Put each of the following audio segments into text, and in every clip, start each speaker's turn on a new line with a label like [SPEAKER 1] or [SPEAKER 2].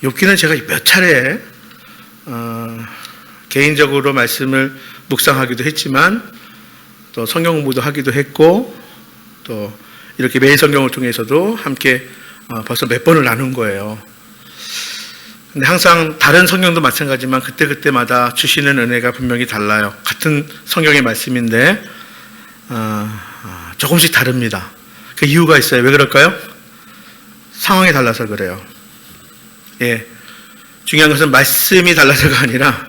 [SPEAKER 1] 욥기는 제가 몇 차례 개인적으로 말씀을 묵상하기도 했지만 또 성경 공부도 하기도 했고 또 이렇게 매일 성경을 통해서도 함께 벌써 몇 번을 나눈 거예요. 근데 항상 다른 성경도 마찬가지지만 그때그때마다 주시는 은혜가 분명히 달라요. 같은 성경의 말씀인데 조금씩 다릅니다. 그 이유가 있어요. 왜 그럴까요? 상황이 달라서 그래요. 예, 중요한 것은 말씀이 달라서가 아니라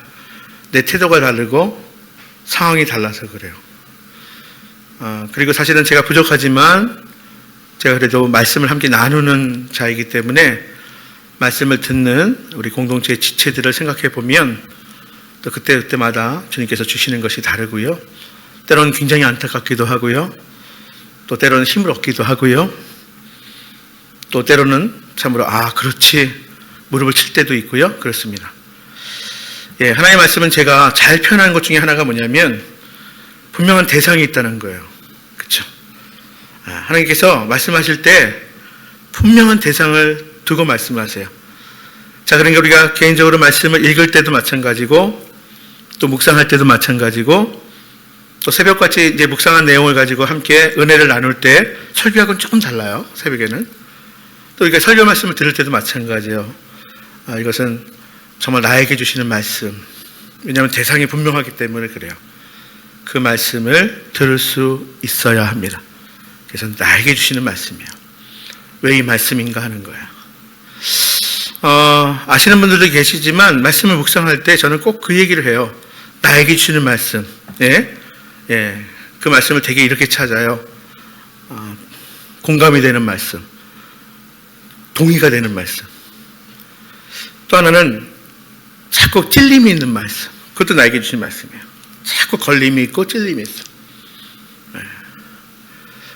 [SPEAKER 1] 내 태도가 다르고 상황이 달라서 그래요. 그리고 사실은 제가 부족하지만 제가 그래도 말씀을 함께 나누는 자이기 때문에 말씀을 듣는 우리 공동체의 지체들을 생각해 보면 또 그때마다 주님께서 주시는 것이 다르고요. 때로는 굉장히 안타깝기도 하고요. 또 때로는 힘을 얻기도 하고요. 또 때로는 참으로 그렇지 무릎을 칠 때도 있고요. 그렇습니다. 예, 하나님의 말씀은 제가 잘 표현한 것 중에 하나가 뭐냐면 분명한 대상이 있다는 거예요. 그렇죠? 하나님께서 말씀하실 때 분명한 대상을 두고 말씀하세요. 자, 그러니까 우리가 개인적으로 말씀을 읽을 때도 마찬가지고 또 묵상할 때도 마찬가지고 또 새벽같이 이제 묵상한 내용을 가지고 함께 은혜를 나눌 때 설교하고는 조금 달라요. 새벽에는. 또 이렇게 설교 말씀을 들을 때도 마찬가지예요. 이것은 정말 나에게 주시는 말씀. 왜냐하면 대상이 분명하기 때문에 그래요. 그 말씀을 들을 수 있어야 합니다. 그래서 나에게 주시는 말씀이에요. 왜 이 말씀인가 하는 거예요. 아시는 분들도 계시지만 말씀을 묵상할 때 저는 꼭 그 얘기를 해요. 나에게 주시는 말씀. 예? 예. 그 말씀을 되게 이렇게 찾아요. 공감이 되는 말씀. 동의가 되는 말씀. 또 하나는 자꾸 찔림이 있는 말씀. 그것도 나에게 주신 말씀이에요. 자꾸 걸림이 있고 찔림이 있어. 예.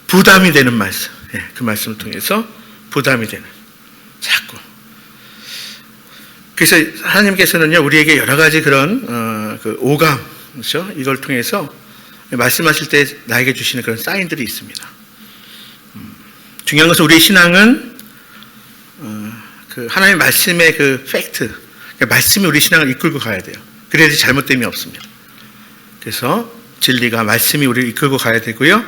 [SPEAKER 1] 부담이 되는 말씀. 예. 그 말씀을 통해서 부담이 되는. 자꾸. 그래서 하나님께서는요, 우리에게 여러 가지 그런, 그 오감, 그렇죠? 이걸 통해서 말씀하실 때 나에게 주시는 그런 사인들이 있습니다. 중요한 것은 우리의 신앙은, 그 하나님의 말씀의 그 팩트, 그러니까 말씀이 우리 신앙을 이끌고 가야 돼요. 그래야지 잘못됨이 없습니다. 그래서 진리가 말씀이 우리를 이끌고 가야 되고요.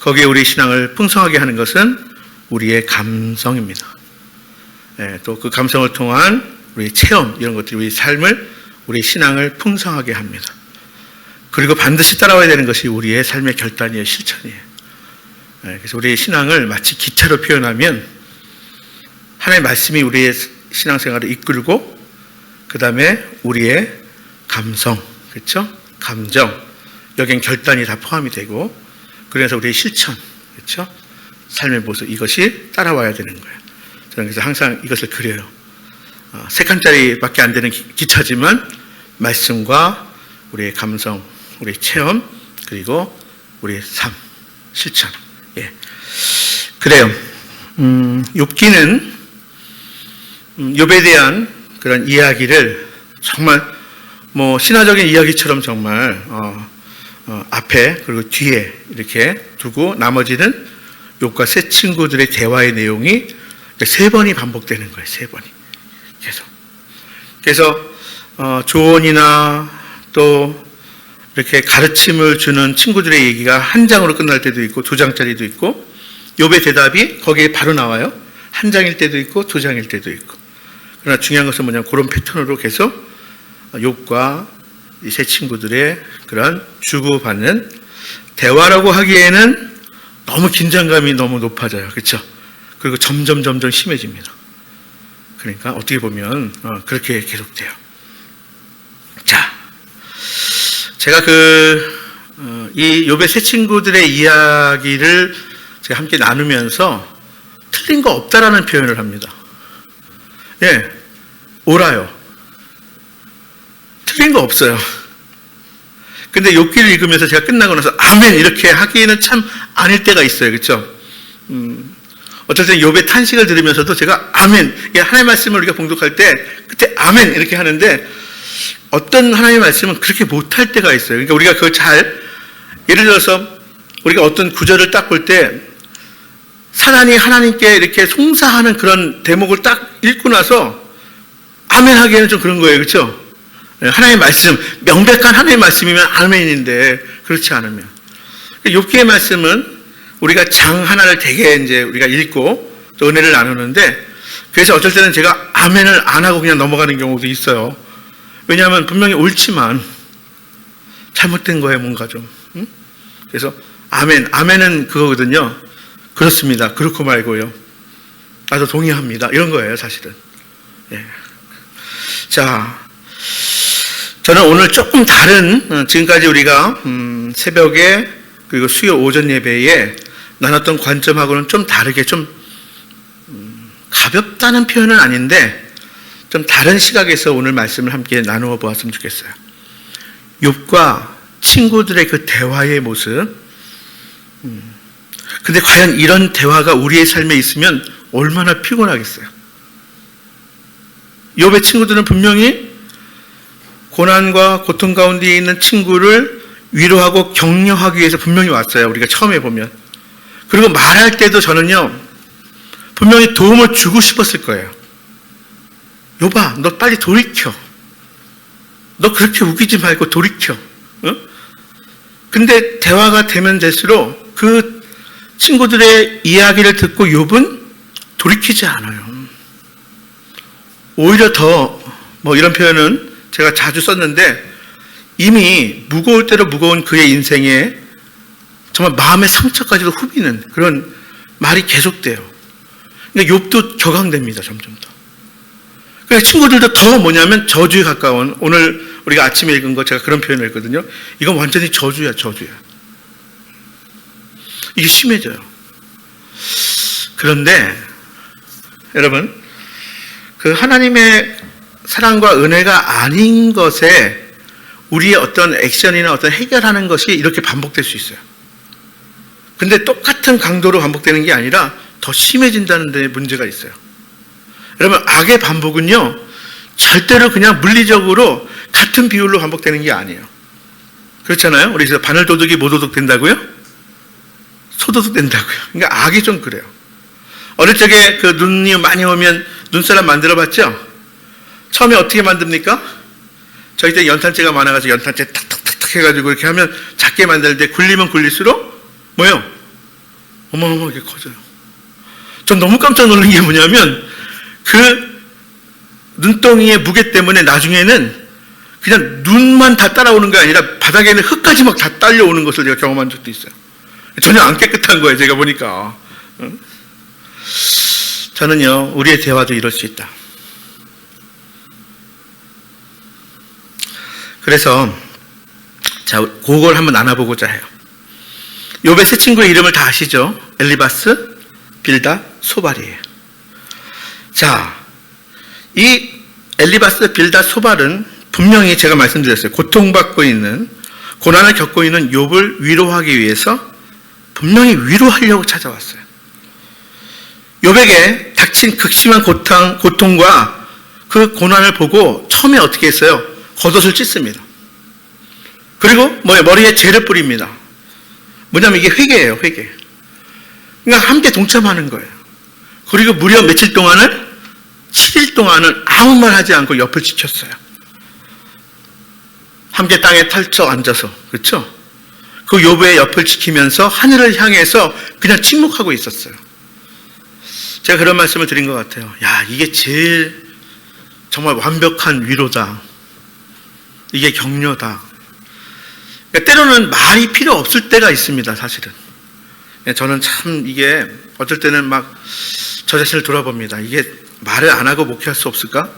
[SPEAKER 1] 거기에 우리 신앙을 풍성하게 하는 것은 우리의 감성입니다. 예, 또 그 감성을 통한 우리의 체험, 이런 것들이 우리 삶을, 우리 신앙을 풍성하게 합니다. 그리고 반드시 따라와야 되는 것이 우리의 삶의 결단이에요, 실천이에요. 예, 그래서 우리의 신앙을 마치 기차로 표현하면 하나님의 말씀이 우리의 신앙생활을 이끌고 그 다음에 우리의 감성, 그렇죠? 감정, 여기엔 결단이 다 포함이 되고 그래서 우리의 실천, 그렇죠? 삶의 모습, 이것이 따라와야 되는 거예요. 저는 그래서 항상 이것을 그려요. 3칸짜리밖에 안 되는 기차지만 말씀과 우리의 감성, 우리의 체험, 그리고 우리의 삶, 실천. 예. 그래요. 욥기는 욥에 대한 그런 이야기를 정말 뭐 신화적인 이야기처럼 정말 앞에 그리고 뒤에 이렇게 두고 나머지는 욥과 세 친구들의 대화의 내용이 3번이 반복되는 거예요. 3번이 계속. 그래서 조언이나 또 이렇게 가르침을 주는 친구들의 얘기가 한 장으로 끝날 때도 있고 2장짜리도 있고 욥의 대답이 거기에 바로 나와요. 1장일 때도 있고 2장일 때도 있고. 그러나 중요한 것은 뭐냐면 그런 패턴으로 계속 욥과 이 세 친구들의 그런 주고받는 대화라고 하기에는 너무 긴장감이 너무 높아져요. 그렇죠? 그리고 점점 심해집니다. 그러니까 어떻게 보면 그렇게 계속돼요. 자, 제가 이 욥의 세 친구들의 이야기를 제가 함께 나누면서 틀린 거 없다라는 표현을 합니다. 예, 옳아요. 틀린 거 없어요. 근데 욥기를 읽으면서 제가 끝나고 나서 아멘 이렇게 하기에는 참 아닐 때가 있어요. 그렇죠? 어떨 때는 욥의 탄식을 들으면서도 제가 아멘, 하나님의 말씀을 우리가 봉독할 때 그때 아멘 이렇게 하는데 어떤 하나님의 말씀은 그렇게 못할 때가 있어요. 그러니까 우리가 그걸 잘, 예를 들어서 우리가 어떤 구절을 딱 볼 때 사단이 하나님께 이렇게 송사하는 그런 대목을 딱 읽고 나서 아멘 하기에는 좀 그런 거예요. 그렇죠? 하나님의 말씀, 명백한 하나님의 말씀이면 아멘인데 그렇지 않으면. 욥기의 말씀은 우리가 장 하나를 되게 이제 우리가 읽고 또 은혜를 나누는데, 그래서 어쩔 때는 제가 아멘을 안 하고 그냥 넘어가는 경우도 있어요. 왜냐하면 분명히 옳지만 잘못된 거예요, 뭔가 좀. 응? 그래서 아멘은 그거거든요. 그렇습니다. 그렇고 말고요. 나도 동의합니다. 이런 거예요, 사실은. 예. 자, 저는 오늘 조금 다른, 지금까지 우리가 새벽에 그리고 수요 오전 예배에 나눴던 관점하고는 좀 다르게, 좀 가볍다는 표현은 아닌데 좀 다른 시각에서 오늘 말씀을 함께 나누어 보았으면 좋겠어요. 욥과 친구들의 그 대화의 모습. 근데 과연 이런 대화가 우리의 삶에 있으면 얼마나 피곤하겠어요. 욥의 친구들은 분명히 고난과 고통 가운데 있는 친구를 위로하고 격려하기 위해서 분명히 왔어요. 우리가 처음에 보면. 그리고 말할 때도 저는요, 분명히 도움을 주고 싶었을 거예요. 욥아, 너 빨리 돌이켜. 너 그렇게 우기지 말고 돌이켜. 응? 근데 대화가 되면 될수록 그 친구들의 이야기를 듣고 욥은 돌이키지 않아요. 오히려 더, 이런 표현은 제가 자주 썼는데, 이미 무거울 대로 무거운 그의 인생에 정말 마음의 상처까지도 후비는 그런 말이 계속돼요. 그러니까 욥도 격앙됩니다, 점점 더. 그러니까 친구들도 더 뭐냐면 저주에 가까운, 오늘 우리가 아침에 읽은 거 제가 그런 표현을 했거든요. 이건 완전히 저주야. 이게 심해져요. 그런데 여러분, 그 하나님의 사랑과 은혜가 아닌 것에 우리의 어떤 액션이나 어떤 해결하는 것이 이렇게 반복될 수 있어요. 근데 똑같은 강도로 반복되는 게 아니라 더 심해진다는 데 문제가 있어요. 여러분, 악의 반복은요, 절대로 그냥 물리적으로 같은 비율로 반복되는 게 아니에요. 그렇잖아요? 우리 바늘도둑이 모도둑 된다고요? 소도둑 된다고요. 그러니까 악이 좀 그래요. 어릴 적에 그 눈이 많이 오면 눈사람 만들어 봤죠? 처음에 어떻게 만듭니까? 저희 때 연탄재가 많아가지고 연탄재 탁탁탁탁 해가지고 이렇게 하면 작게 만들때 굴리면 굴릴수록 뭐요? 어마어마하게 커져요. 전 너무 깜짝 놀란 게 뭐냐면 그 눈덩이의 무게 때문에 나중에는 그냥 눈만 다 따라오는 게 아니라 바닥에는 흙까지 막 다 딸려오는 것을 제가 경험한 적도 있어요. 전혀 안 깨끗한 거예요, 제가 보니까. 저는요, 우리의 대화도 이럴 수 있다. 그래서 자, 그걸 한번 나눠보고자 해요. 욥의 세 친구의 이름을 다 아시죠? 엘리바스, 빌다, 소발이에요. 자, 이 엘리바스, 빌다, 소발은 분명히 제가 말씀드렸어요. 고통받고 있는, 고난을 겪고 있는 욥을 위로하기 위해서 분명히 위로하려고 찾아왔어요. 욥에게 닥친 극심한 고통과 그 고난을 보고 처음에 어떻게 했어요? 겉옷을 찢습니다. 그리고 머리에 재를 뿌립니다. 뭐냐면 이게 회개예요, 회개. 그러니까 함께 동참하는 거예요. 그리고 무려 며칠 동안은 7일 동안은 아무 말 하지 않고 옆을 지켰어요. 함께 땅에 털쳐 앉아서, 그렇죠? 그 욥의 옆을 지키면서 하늘을 향해서 그냥 침묵하고 있었어요. 제가 그런 말씀을 드린 것 같아요. 야, 이게 제일 정말 완벽한 위로다. 이게 격려다. 그러니까 때로는 말이 필요 없을 때가 있습니다, 사실은. 저는 참 이게 어떨 때는 막 저 자신을 돌아봅니다. 이게 말을 안 하고 목회할 수 없을까?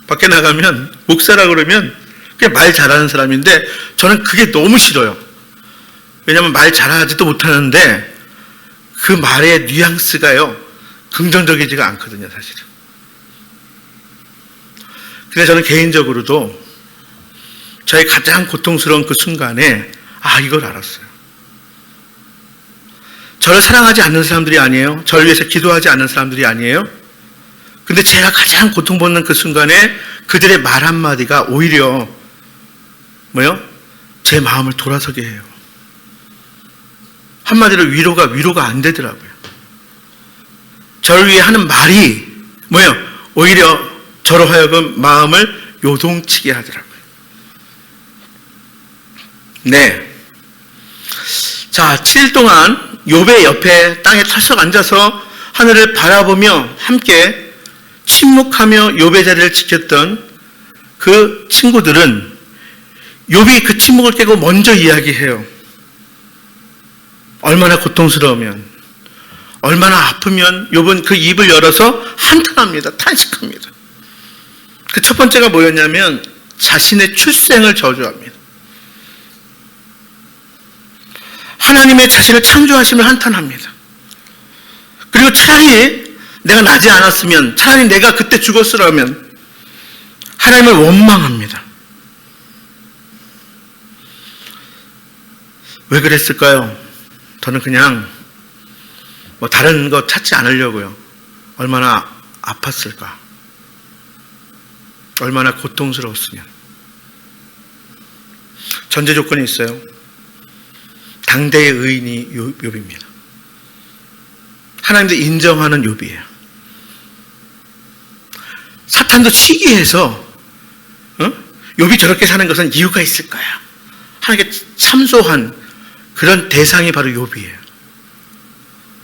[SPEAKER 1] 밖에 나가면 목사라 그러면 그냥 말 잘하는 사람인데 저는 그게 너무 싫어요. 왜냐하면 말 잘하지도 못하는데 그 말의 뉘앙스가요, 긍정적이지가 않거든요, 사실은. 근데 저는 개인적으로도 저의 가장 고통스러운 그 순간에 이걸 알았어요. 저를 사랑하지 않는 사람들이 아니에요. 저를 위해서 기도하지 않는 사람들이 아니에요. 근데 제가 가장 고통받는 그 순간에 그들의 말 한마디가 오히려 제 마음을 돌아서게 해요. 한마디로 위로가 안 되더라고요. 저를 위해 하는 말이 뭐예요? 오히려 저로 하여금 마음을 요동치게 하더라고요. 네. 자, 7일 동안 욥의 옆에 땅에 털썩 앉아서 하늘을 바라보며 함께 침묵하며 욥의 자리를 지켰던 그 친구들은 욥이 그 침묵을 깨고 먼저 이야기해요. 얼마나 고통스러우면, 얼마나 아프면 욥은 그 입을 열어서 한탄합니다. 탄식합니다. 그 첫 번째가 뭐였냐면 자신의 출생을 저주합니다. 하나님의 자신을 창조하심을 한탄합니다. 그리고 차라리 내가 나지 않았으면, 차라리 내가 그때 죽었으라면 하나님을 원망합니다. 왜 그랬을까요? 저는 그냥 다른 거 찾지 않으려고요. 얼마나 아팠을까? 얼마나 고통스러웠으면. 전제 조건이 있어요. 당대의 의인이 욥입니다. 하나님도 인정하는 욥이에요. 사탄도 시기해서 욥이 저렇게 사는 것은 이유가 있을 거야. 하나님께 참소한 그런 대상이 바로 욥이에요.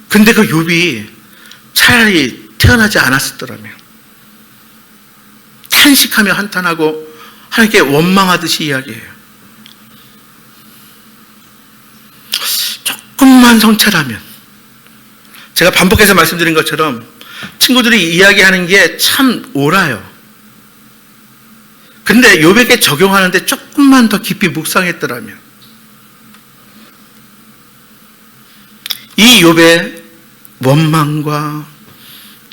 [SPEAKER 1] 근데 그 욥이 차라리 태어나지 않았었더라면 탄식하며 한탄하고 하나님께 원망하듯이 이야기해요. 조금만 성찰하면, 제가 반복해서 말씀드린 것처럼 친구들이 이야기하는 게 참 옳아요. 근데 욥에게 적용하는데 조금만 더 깊이 묵상했더라면 이 욥의 원망과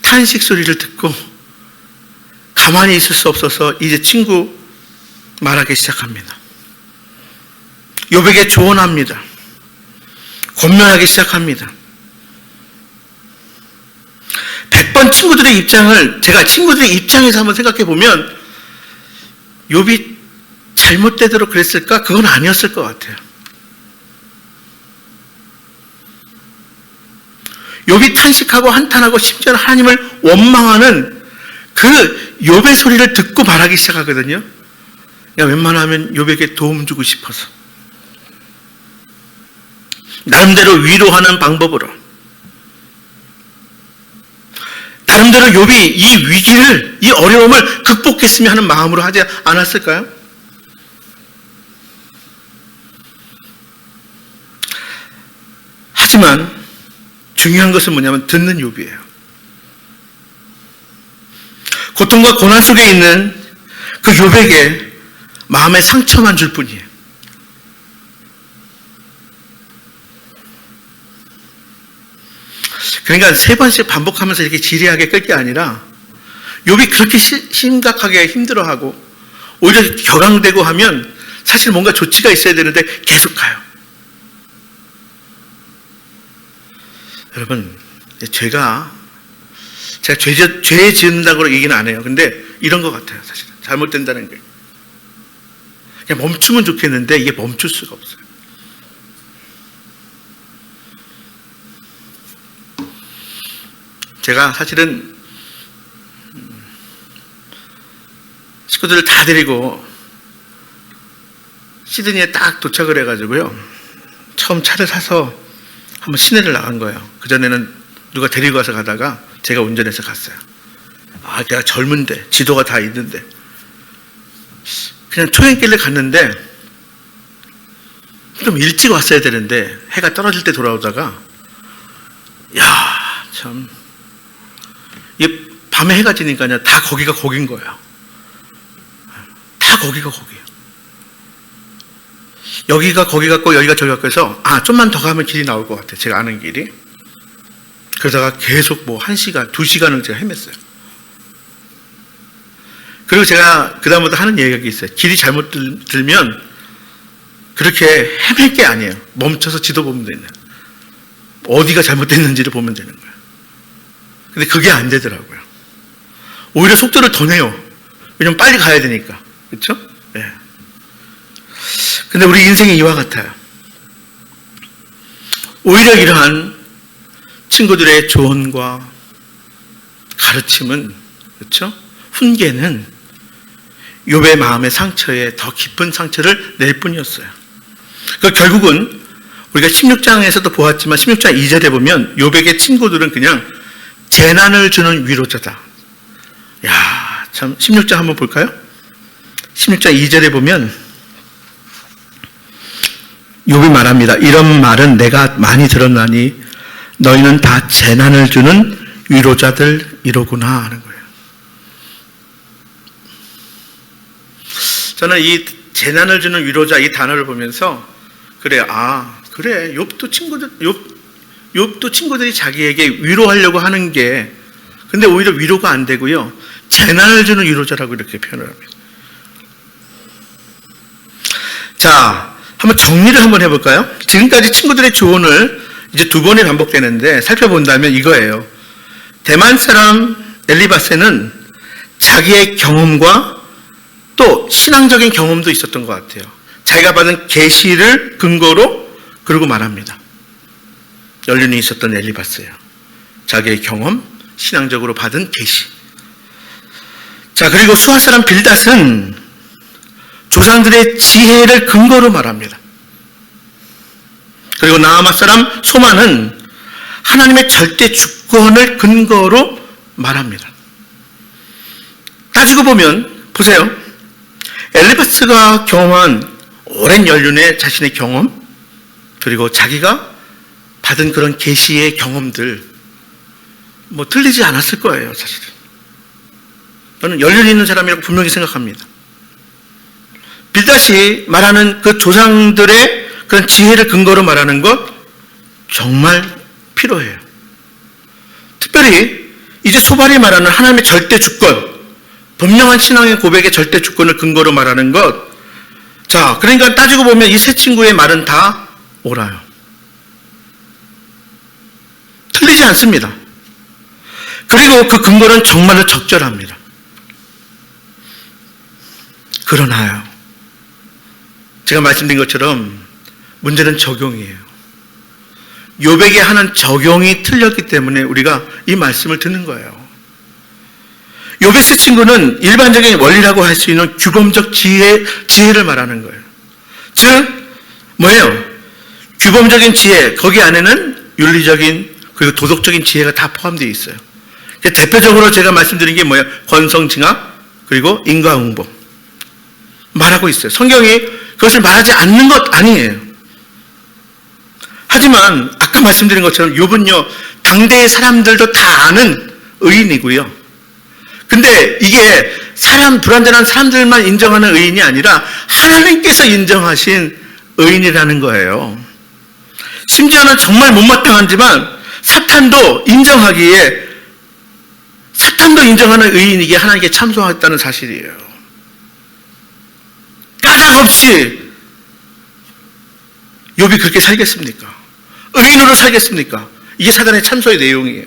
[SPEAKER 1] 탄식 소리를 듣고 가만히 있을 수 없어서 이제 친구 말하기 시작합니다. 욥에게 조언합니다. 권면하기 시작합니다. 100번 친구들의 입장을, 제가 친구들의 입장에서 한번 생각해 보면 욥이 잘못되도록 그랬을까? 그건 아니었을 것 같아요. 욥이 탄식하고 한탄하고 심지어는 하나님을 원망하는 그 욥의 소리를 듣고 말하기 시작하거든요. 웬만하면 욥에게 도움 주고 싶어서 나름대로 위로하는 방법으로, 나름대로 욥이 이 위기를, 이 어려움을 극복했으면 하는 마음으로 하지 않았을까요? 하지만 중요한 것은 뭐냐면 듣는 욥이에요. 고통과 고난 속에 있는 그 욥에게 마음의 상처만 줄 뿐이에요. 그러니까 3번씩 반복하면서 이렇게 지리하게 끌 게 아니라 욥이 그렇게 심각하게 힘들어하고 오히려 격앙되고 하면 사실 뭔가 조치가 있어야 되는데 계속 가요. 여러분, 제가 죄 지은다고 얘기는 안 해요. 근데 이런 것 같아요. 사실은 잘못된다는 게 그냥 멈추면 좋겠는데 이게 멈출 수가 없어요. 제가 사실은 식구들을 다 데리고 시드니에 딱 도착을 해가지고요, 처음 차를 사서 한번 시내를 나간 거예요. 그전에는 누가 데리고 가서 가다가 제가 운전해서 갔어요. 내가 젊은데 지도가 다 있는데 그냥 초행길을 갔는데 좀 일찍 왔어야 되는데 해가 떨어질 때 돌아오다가 참 이게 밤에 해가 지니까요 다 거기가 거긴 거예요. 다 거기가 거기예요. 여기가 거기 같고 여기가 저기 같고 해서 좀만 더 가면 길이 나올 것 같아요. 제가 아는 길이. 그러다가 계속 1시간, 2시간을 제가 헤맸어요. 그리고 제가 그 다음부터 하는 얘기가 있어요. 길이 잘못 들면 그렇게 헤맬 게 아니에요. 멈춰서 지도 보면 되는, 어디가 잘못됐는지를 보면 되는 거예요. 근데 그게 안 되더라고요. 오히려 속도를 더 내요. 왜냐면 빨리 가야 되니까. 그렇죠? 네. 근데 우리 인생이 이와 같아요. 오히려 이러한 친구들의 조언과 가르침은, 그렇죠? 훈계는 욥의 마음의 상처에 더 깊은 상처를 낼 뿐이었어요. 그 결국은 우리가 16장에서도 보았지만 16장 2절에 보면 욥에게 친구들은 그냥 재난을 주는 위로자다. 야, 참 16장 한번 볼까요? 16장 2절에 보면 욥이 말합니다. 이런 말은 내가 많이 들었나니 너희는 다 재난을 주는 위로자들이로구나 하는 거예요. 저는 이 재난을 주는 위로자 이 단어를 보면서 그래, 그래, 욥도 친구들이 자기에게 위로하려고 하는 게 근데 오히려 위로가 안 되고요. 재난을 주는 위로자라고 이렇게 표현을 합니다. 자, 한번 정리를 한번 해볼까요? 지금까지 친구들의 조언을 이제 두 번이 반복되는데 살펴본다면 이거예요. 대만 사람 엘리바세는 자기의 경험과 또 신앙적인 경험도 있었던 것 같아요. 자기가 받은 계시를 근거로 그러고 말합니다. 연륜이 있었던 엘리바세예요. 자기의 경험, 신앙적으로 받은 계시. 자, 그리고 수아 사람 빌닷은 조상들의 지혜를 근거로 말합니다. 그리고 나아마 사람 소마는 하나님의 절대 주권을 근거로 말합니다. 따지고 보면 보세요. 엘리바스가 경험한 오랜 연륜의 자신의 경험 그리고 자기가 받은 그런 계시의 경험들 뭐 틀리지 않았을 거예요. 사실은 저는 연륜 있는 사람이라고 분명히 생각합니다. 빌닷이 말하는 그 조상들의 그런 지혜를 근거로 말하는 것 정말 필요해요. 특별히 이제 소발이 말하는 하나님의 절대 주권, 분명한 신앙의 고백의 절대 주권을 근거로 말하는 것. 자, 그러니까 따지고 보면 이 세 친구의 말은 다 옳아요. 틀리지 않습니다. 그리고 그 근거는 정말로 적절합니다. 그러나요, 제가 말씀드린 것처럼 문제는 적용이에요. 욥에게 하는 적용이 틀렸기 때문에 우리가 이 말씀을 듣는 거예요. 욥의 세 친구는 일반적인 원리라고 할 수 있는 규범적 지혜를 말하는 거예요. 즉 뭐예요? 규범적인 지혜, 거기 안에는 윤리적인 그리고 도덕적인 지혜가 다 포함되어 있어요. 대표적으로 제가 말씀드린 게 뭐예요? 권성징악 그리고 인과응보 말하고 있어요. 성경이 그것을 말하지 않는 것 아니에요. 하지만 아까 말씀드린 것처럼 욥은요 당대의 사람들도 다 아는 의인이고요. 근데 이게 불완전한 사람들만 인정하는 의인이 아니라 하나님께서 인정하신 의인이라는 거예요. 심지어는 정말 못마땅하지만 사탄도 인정하는 의인이기에 하나님께 참소하였다는 사실이에요. 까닭없이 욥이 그렇게 살겠습니까? 의인으로 살겠습니까? 이게 사단의 참소의 내용이에요.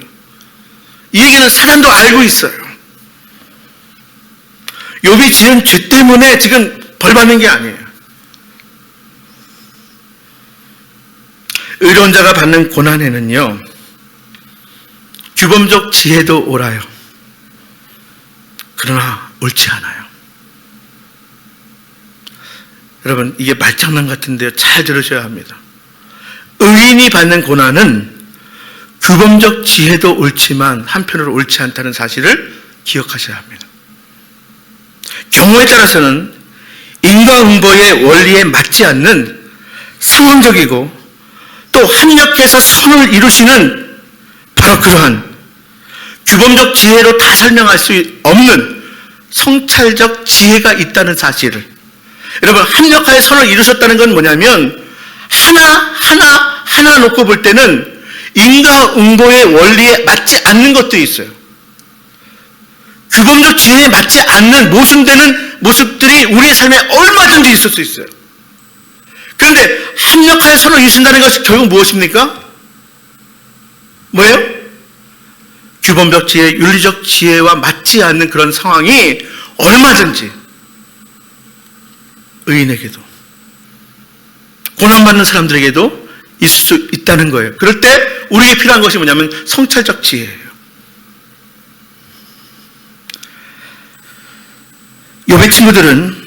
[SPEAKER 1] 이 얘기는 사단도 알고 있어요. 욥이 지은 죄 때문에 지금 벌받는 게 아니에요. 의로운 자가 받는 고난에는요 규범적 지혜도 옳아요. 그러나 옳지 않아요. 여러분, 이게 말장난 같은데요, 잘 들으셔야 합니다. 의인이 받는 고난은 규범적 지혜도 옳지만 한편으로 옳지 않다는 사실을 기억하셔야 합니다. 경우에 따라서는 인과응보의 원리에 맞지 않는 상황적이고 또 합력해서 선을 이루시는 바로 그러한 규범적 지혜로 다 설명할 수 없는 성찰적 지혜가 있다는 사실을, 여러분, 합력하여 선을 이루셨다는 건 뭐냐면 하나 놓고 볼 때는 인과응보의 원리에 맞지 않는 것도 있어요. 규범적 지혜에 맞지 않는 모순되는 모습들이 우리의 삶에 얼마든지 있을 수 있어요. 그런데 합력하여 선을 이루신다는 것이 결국 무엇입니까? 뭐예요? 규범적 지혜, 윤리적 지혜와 맞지 않는 그런 상황이 얼마든지 의인에게도 고난받는 사람들에게도 있을 수 있다는 거예요. 그럴 때 우리에게 필요한 것이 뭐냐면 성찰적 지혜예요. 욥의 친구들은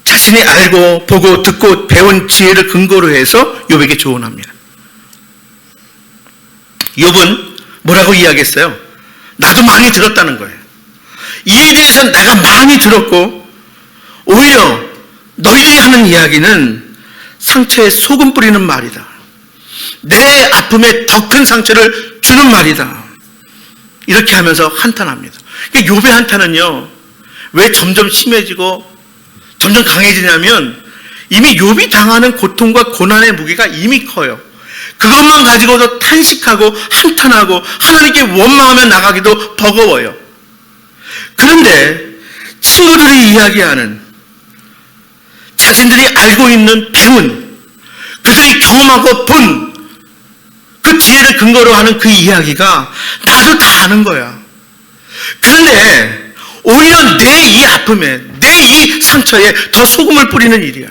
[SPEAKER 1] 자신이 알고 보고 듣고 배운 지혜를 근거로 해서 욥에게 조언합니다. 욥은 뭐라고 이야기했어요? 나도 많이 들었다는 거예요. 이에 대해서 내가 많이 들었고 오히려 너희들이 하는 이야기는 상처에 소금 뿌리는 말이다. 내 아픔에 더 큰 상처를 주는 말이다. 이렇게 하면서 한탄합니다. 그러니까 욥의 한탄은요, 왜 점점 심해지고 점점 강해지냐면 이미 욥이 당하는 고통과 고난의 무게가 이미 커요. 그것만 가지고도 탄식하고 한탄하고 하나님께 원망하며 나가기도 버거워요. 그런데 친구들이 이야기하는 자신들이 알고 있는 배운 그들이 경험하고 본 그 지혜를 근거로 하는 그 이야기가 나도 다 아는 거야. 그런데 오히려 내 이 아픔에 내 이 상처에 더 소금을 뿌리는 일이야.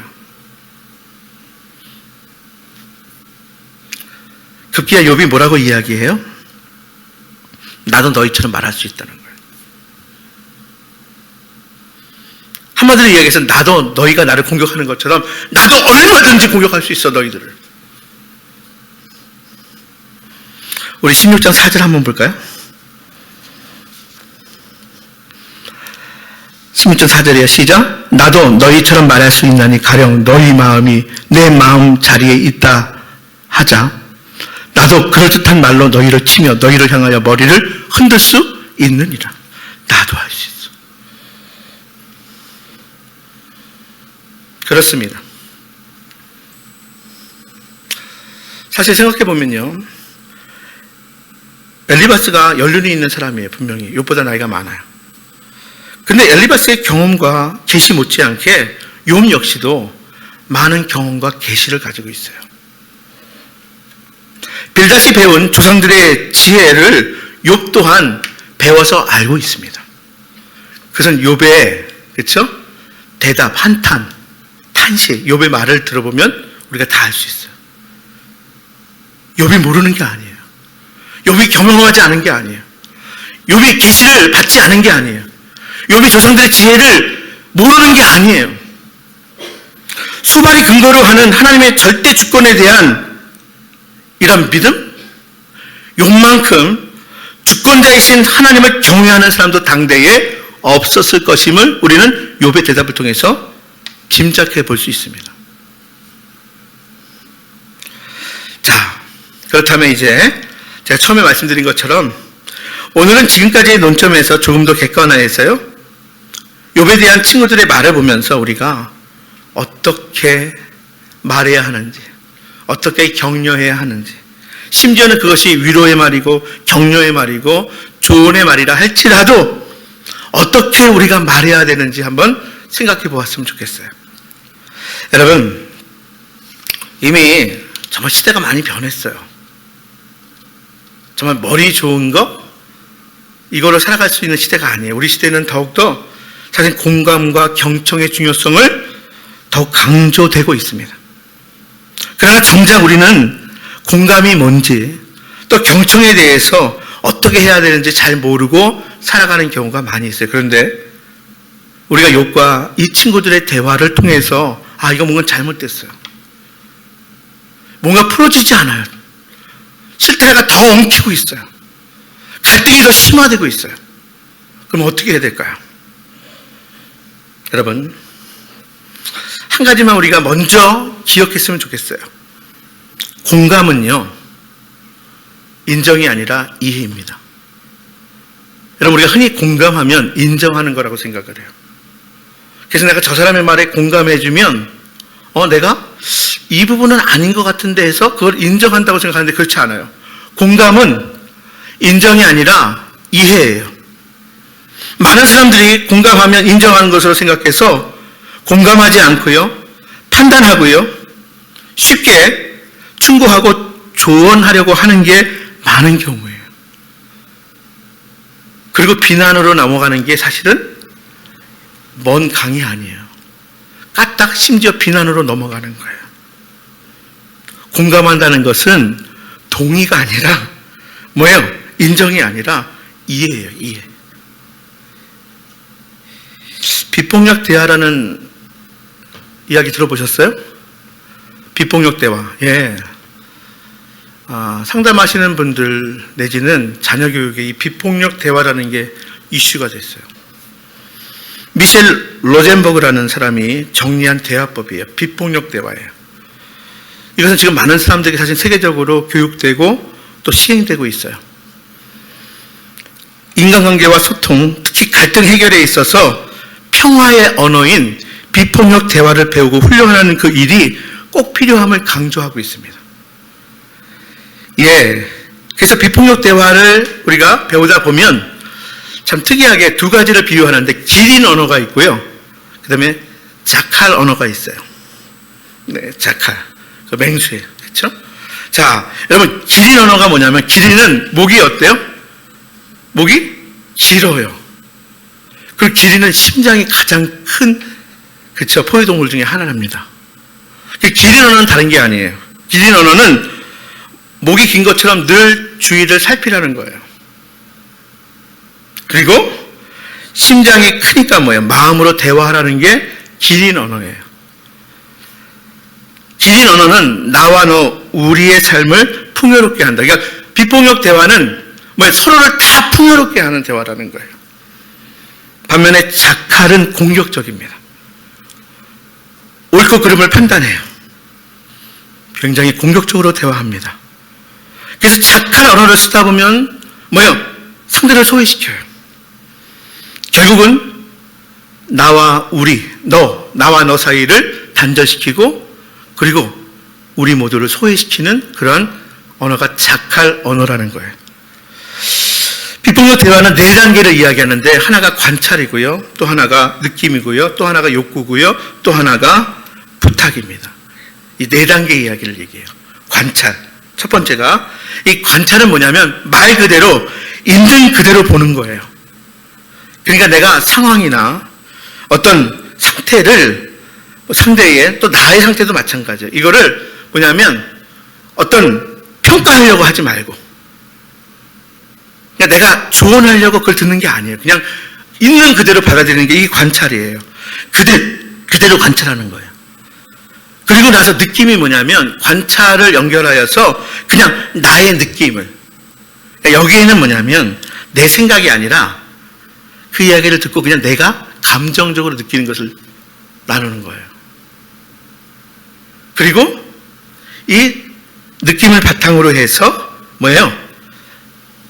[SPEAKER 1] 급기야 욥이 뭐라고 이야기해요? 나도 너희처럼 말할 수 있다는 거예요. 한마디로 이야기해서 나도 너희가 나를 공격하는 것처럼 나도 얼마든지 공격할 수 있어 너희들을. 우리 16장 4절 한번 볼까요? 16장 4절이야. 시작. 나도 너희처럼 말할 수 있나니 가령 너희 마음이 내 마음 자리에 있다 하자. 나도 그럴듯한 말로 너희를 치며 너희를 향하여 머리를 흔들 수 있느니라. 나도 할 수 있어. 그렇습니다. 사실 생각해보면요, 엘리바스가 연륜이 있는 사람이에요. 분명히 욥보다 나이가 많아요. 근데 엘리바스의 경험과 계시 못지않게 욥 역시도 많은 경험과 계시를 가지고 있어요. 빌닷이 배운 조상들의 지혜를 욥 또한 배워서 알고 있습니다. 그것은 욥의, 그렇죠? 대답, 한탄, 탄식, 욥의 말을 들어보면 우리가 다 알 수 있어요. 욥이 모르는 게 아니에요. 욥이 경험하지 않은 게 아니에요. 욥이 계시를 받지 않은 게 아니에요. 욥이 조상들의 지혜를 모르는 게 아니에요. 수발이 근거로 하는 하나님의 절대 주권에 대한 이런 믿음? 욥만큼 주권자이신 하나님을 경외하는 사람도 당대에 없었을 것임을 우리는 욥의 대답을 통해서 짐작해 볼 수 있습니다. 자, 그렇다면 이제 제가 처음에 말씀드린 것처럼 오늘은 지금까지의 논점에서 조금 더 객관화해서요, 욥에 대한 친구들의 말을 보면서 우리가 어떻게 말해야 하는지, 어떻게 격려해야 하는지, 심지어는 그것이 위로의 말이고 격려의 말이고 조언의 말이라 할지라도 어떻게 우리가 말해야 되는지 한번 생각해 보았으면 좋겠어요. 여러분, 이미 정말 시대가 많이 변했어요. 정말 머리 좋은 거 이걸로 살아갈 수 있는 시대가 아니에요. 우리 시대는 더욱더 사실 공감과 경청의 중요성을 더욱 강조되고 있습니다. 그러나 정작 우리는 공감이 뭔지 또 경청에 대해서 어떻게 해야 되는지 잘 모르고 살아가는 경우가 많이 있어요. 그런데 우리가 욥과 이 친구들의 대화를 통해서 이거 뭔가 잘못됐어요. 뭔가 풀어지지 않아요. 실타래가 더 엉키고 있어요. 갈등이 더 심화되고 있어요. 그럼 어떻게 해야 될까요? 여러분, 한 가지만 우리가 먼저 기억했으면 좋겠어요. 공감은요, 인정이 아니라 이해입니다. 여러분, 우리가 흔히 공감하면 인정하는 거라고 생각을 해요. 그래서 내가 저 사람의 말에 공감해주면 내가 이 부분은 아닌 것 같은데 해서 그걸 인정한다고 생각하는데 그렇지 않아요. 공감은 인정이 아니라 이해예요. 많은 사람들이 공감하면 인정하는 것으로 생각해서 공감하지 않고요, 판단하고요, 쉽게 충고하고 조언하려고 하는 게 많은 경우예요. 그리고 비난으로 넘어가는 게 사실은 먼 강이 아니에요. 까딱 심지어 비난으로 넘어가는 거예요. 공감한다는 것은 동의가 아니라 뭐예요? 인정이 아니라 이해예요. 이해. 비폭력 대화라는 이야기 들어보셨어요? 비폭력 대화. 예. 상담하시는 분들 내지는 자녀 교육에 이 비폭력 대화라는 게 이슈가 됐어요. 미셸 로젠버그라는 사람이 정리한 대화법이에요. 비폭력 대화예요. 이것은 지금 많은 사람들에게 사실 세계적으로 교육되고 또 시행되고 있어요. 인간관계와 소통, 특히 갈등 해결에 있어서 평화의 언어인 비폭력 대화를 배우고 훈련하는 그 일이 꼭 필요함을 강조하고 있습니다. 예. 그래서 비폭력 대화를 우리가 배우다 보면 참 특이하게 두 가지를 비유하는데 기린 언어가 있고요. 그 다음에 자칼 언어가 있어요. 네, 자칼. 그 맹수예요. 그렇죠? 자, 여러분 기린 언어가 뭐냐면 기린은 목이 어때요? 목이 길어요. 그리고 기린은 심장이 가장 큰 그렇죠? 포유동물 중에 하나랍니다. 기린 언어는 다른 게 아니에요. 기린 언어는 목이 긴 것처럼 늘 주위를 살피라는 거예요. 그리고 심장이 크니까 뭐예요? 마음으로 대화하라는 게 기린 언어예요. 기린 언어는 나와 너 우리의 삶을 풍요롭게 한다. 그러니까 비폭력 대화는 뭐예요? 서로를 다 풍요롭게 하는 대화라는 거예요. 반면에 자칼은 공격적입니다. 옳고 그름을 판단해요. 굉장히 공격적으로 대화합니다. 그래서 자칼 언어를 쓰다 보면 뭐예요? 상대를 소외시켜요. 결국은 나와 너 사이를 단절시키고 그리고 우리 모두를 소외시키는 그런 언어가 자칼 언어라는 거예요. 비폭력 대화는 네 단계를 이야기하는데 하나가 관찰이고요. 또 하나가 느낌이고요. 또 하나가 욕구고요. 또 하나가 부탁입니다. 이 네 단계 이야기를 얘기해요. 관찰. 첫 번째가 이 관찰은 뭐냐면 말 그대로 있는 그대로 보는 거예요. 그러니까 내가 상황이나 어떤 상태를 상대의 또 나의 상태도 마찬가지예요. 이거를 뭐냐면 어떤 평가하려고 하지 말고 그냥 내가 조언하려고 그걸 듣는 게 아니에요. 그냥 있는 그대로 받아들이는 게 이 관찰이에요. 그대로 관찰하는 거예요. 그리고 나서 느낌이 뭐냐면 관찰을 연결하여서 그냥 나의 느낌을 그러니까 여기에는 뭐냐면 내 생각이 아니라 그 이야기를 듣고 그냥 내가 감정적으로 느끼는 것을 나누는 거예요. 그리고 이 느낌을 바탕으로 해서 뭐예요?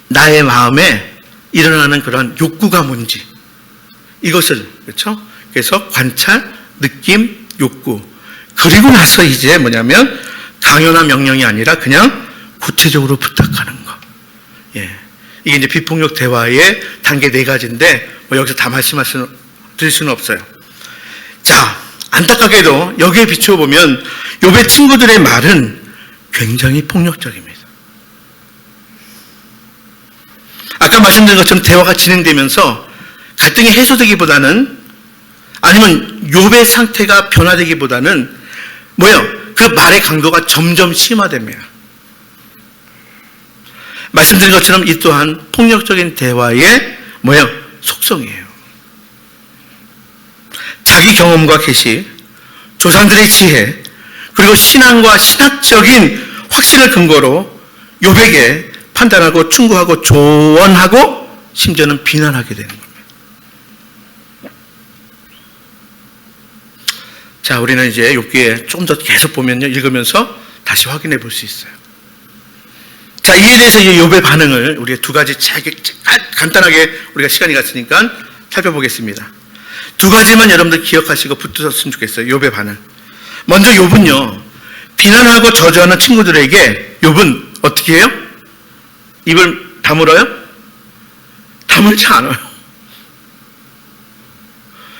[SPEAKER 1] 나의 마음에 일어나는 그런 욕구가 뭔지 이것을 그렇죠? 그래서 관찰, 느낌, 욕구 그리고 나서 이제 뭐냐면 강요나 명령이 아니라 그냥 구체적으로 부탁하는 거. 예. 이게 이제 비폭력 대화의 단계 네 가지인데 뭐 여기서 다 드릴 수는 없어요. 자, 안타깝게도 여기에 비추어 보면 욥의 친구들의 말은 굉장히 폭력적입니다. 아까 말씀드린 것처럼 대화가 진행되면서 갈등이 해소되기보다는 아니면 욥의 상태가 변화되기보다는 뭐예요? 그 말의 강도가 점점 심화됩니다. 말씀드린 것처럼 이 또한 폭력적인 대화의 뭐예요? 속성이에요. 자기 경험과 계시, 조상들의 지혜, 그리고 신앙과 신학적인 확신을 근거로 욥에게 판단하고 충고하고 조언하고 심지어는 비난하게 되는 겁니다. 자, 우리는 이제 욥기에 좀 더 계속 보면요, 읽으면서 다시 확인해 볼 수 있어요. 자, 이에 대해서 이 욥의 반응을 우리가 두 가지 간단하게 우리가 시간이 갔으니까 살펴보겠습니다. 두 가지만 여러분들 기억하시고 붙드셨으면 좋겠어요. 욥의 반응. 먼저 욥은요, 비난하고 저주하는 친구들에게 욥은 어떻게 해요? 입을 다물어요? 다물지 않아요.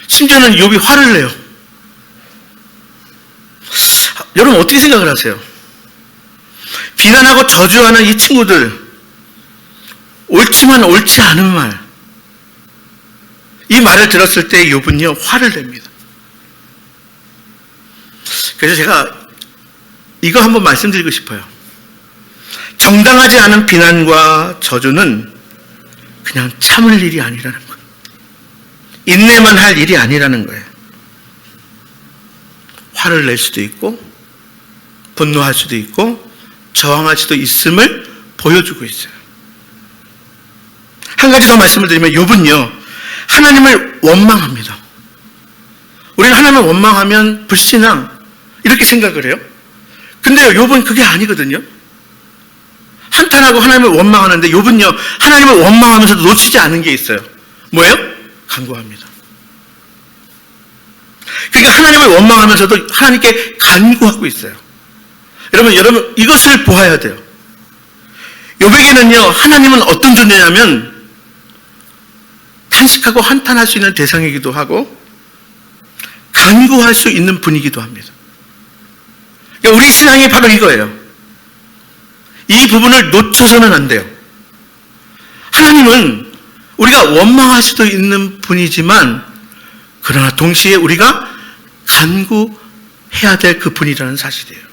[SPEAKER 1] 심지어는 욥이 화를 내요. 여러분 어떻게 생각을 하세요? 비난하고 저주하는 이 친구들, 옳지만 옳지 않은 말, 이 말을 들었을 때 욥은요 화를 냅니다. 그래서 제가 이거 한번 말씀드리고 싶어요. 정당하지 않은 비난과 저주는 그냥 참을 일이 아니라는 거예요. 인내만 할 일이 아니라는 거예요. 화를 낼 수도 있고 분노할 수도 있고 저항할 수도 있음을 보여주고 있어요. 한 가지 더 말씀을 드리면 욥은요, 하나님을 원망합니다. 우리는 하나님을 원망하면 불신앙 이렇게 생각을 해요. 근데요, 욥은 그게 아니거든요. 한탄하고 하나님을 원망하는데 욥은요, 하나님을 원망하면서도 놓치지 않은 게 있어요. 뭐예요? 간구합니다. 그러니까 하나님을 원망하면서도 하나님께 간구하고 있어요. 여러분 이것을 보아야 돼요. 욥에게는요, 하나님은 어떤 존재냐면 탄식하고 한탄할 수 있는 대상이기도 하고 간구할 수 있는 분이기도 합니다. 그러니까 우리 신앙이 바로 이거예요. 이 부분을 놓쳐서는 안 돼요. 하나님은 우리가 원망할 수도 있는 분이지만 그러나 동시에 우리가 간구해야 될 그 분이라는 사실이에요.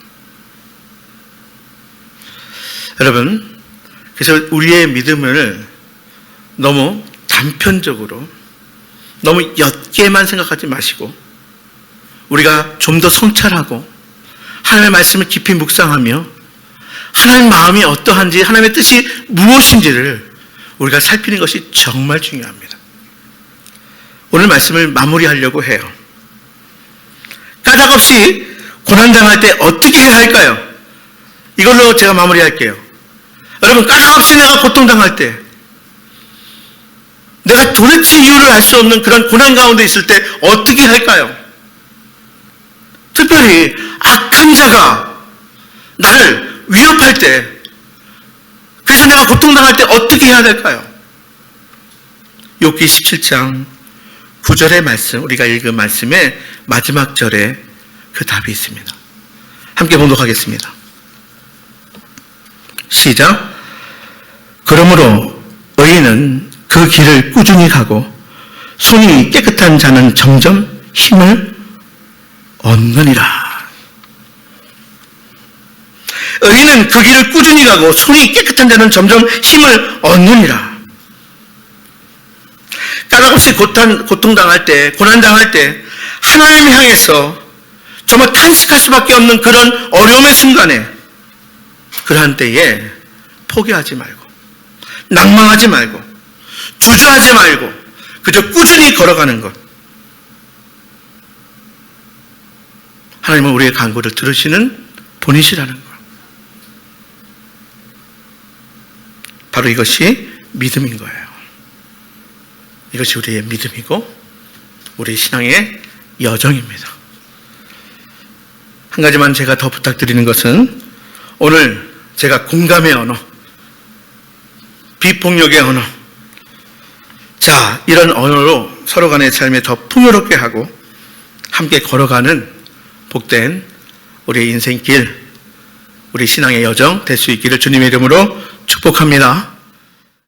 [SPEAKER 1] 여러분, 그래서 우리의 믿음을 너무 단편적으로 너무 옅게만 생각하지 마시고 우리가 좀 더 성찰하고 하나님의 말씀을 깊이 묵상하며 하나님의 마음이 어떠한지 하나님의 뜻이 무엇인지를 우리가 살피는 것이 정말 중요합니다. 오늘 말씀을 마무리하려고 해요. 까닭없이 고난당할 때 어떻게 해야 할까요? 이걸로 제가 마무리할게요. 여러분, 까닭없이 내가 고통당할 때 내가 도대체 이유를 알 수 없는 그런 고난 가운데 있을 때 어떻게 할까요? 특별히 악한 자가 나를 위협할 때, 그래서 내가 고통당할 때 어떻게 해야 될까요? 욥기 17장 9절의 말씀, 우리가 읽은 말씀의 마지막 절에 그 답이 있습니다. 함께 봉독하겠습니다. 시작. 그러므로 의인은 그 길을 꾸준히 가고 손이 깨끗한 자는 점점 힘을 얻느니라. 의인은 그 길을 꾸준히 가고 손이 깨끗한 자는 점점 힘을 얻느니라. 까닭없이 고통당할 때, 고난당할 때 하나님을 향해서 정말 탄식할 수밖에 없는 그런 어려움의 순간에, 그러한 때에 포기하지 말고 낭망하지 말고 주저하지 말고 그저 꾸준히 걸어가는 것. 하나님은 우리의 간구를 들으시는 분이시라는 것. 바로 이것이 믿음인 거예요. 이것이 우리의 믿음이고 우리의 신앙의 여정입니다. 한 가지만 제가 더 부탁드리는 것은 오늘 제가 공감의 언어, 비폭력의 언어, 자, 이런 언어로 서로 간의 삶에 더 풍요롭게 하고 함께 걸어가는 복된 우리의 인생길, 우리 신앙의 여정 될 수 있기를 주님의 이름으로 축복합니다.